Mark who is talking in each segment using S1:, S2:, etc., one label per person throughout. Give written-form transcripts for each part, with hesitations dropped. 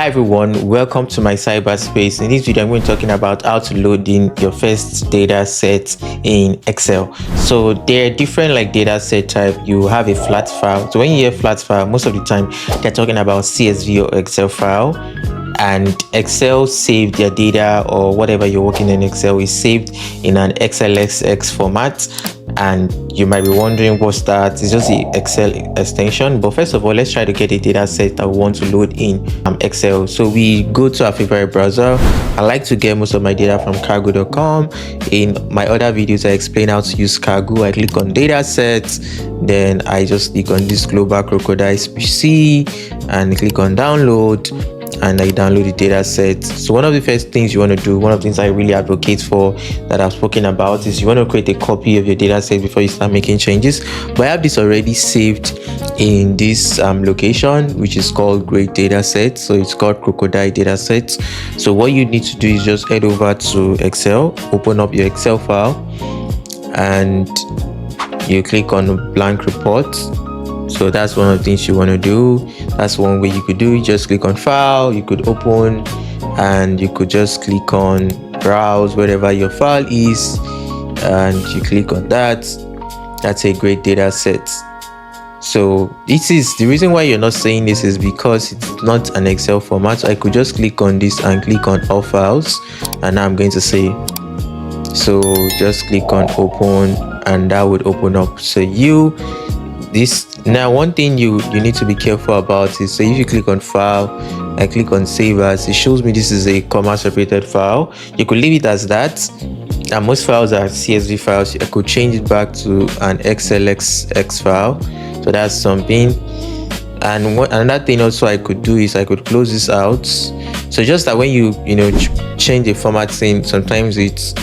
S1: Hi everyone, welcome to my cyberspace. In this video, I'm going to be talking about how to load in your first data set in Excel. So there are different data set type. You have a flat file. So when you hear flat file, most of the time they're talking about CSV or Excel file. And Excel saved their data, or whatever you're working in Excel is saved in an XLSX format. And you might be wondering what's that. It's just the Excel extension. But first of all, let's try to get a data set that we want to load in Excel. So we go to our favorite browser. I like to get most of my data from cargo.com. In my other videos, I explain how to use cargo. I click on data sets, then I just click on this global crocodile PC and click on download, and I download the data set. So one of the first things you want to do, one of the things I really advocate for that I've spoken about, is you want to create a copy of your data set before you start making changes. But I have this already saved in this location, which is called great data set. So it's called crocodile data set. So what you need to do is just head over to Excel, open up your Excel file, and you click on blank report. So that's one of the things you want to do. That's one way you could do it. Just click on file, you could open, and you could just click on browse wherever your file is, and you click on that. That's a great data set. So this is the reason why you're not saying this, is because it's not an Excel format. So I could just click on this and click on all files, and now I'm going to say, so just click on open, and that would open up. So now one thing you need to be careful about is, so if you click on file, I click on save as, it shows me this is a comma separated file. You could leave it as that, and most files are CSV files. I could change it back to an XLSX file. So that's something. And another thing also I could do is I could close this out. So just that when you change the formatting, sometimes it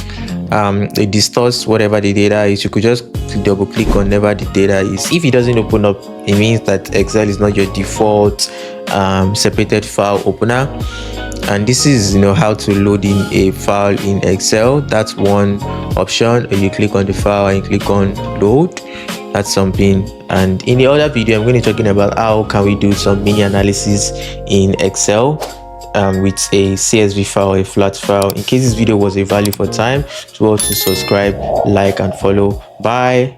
S1: distorts whatever the data is. You could just double click on whatever the data is. If it doesn't open up, it means that Excel is not your default separated file opener. And this is how to load in a file in Excel. That's one option. You click on the file and click on load. That's something. And in the other video, I'm going to be talking about how can we do some mini analysis in Excel with a CSV file, a flat file. In case this video was a value for time, so to subscribe, like, and follow. Bye.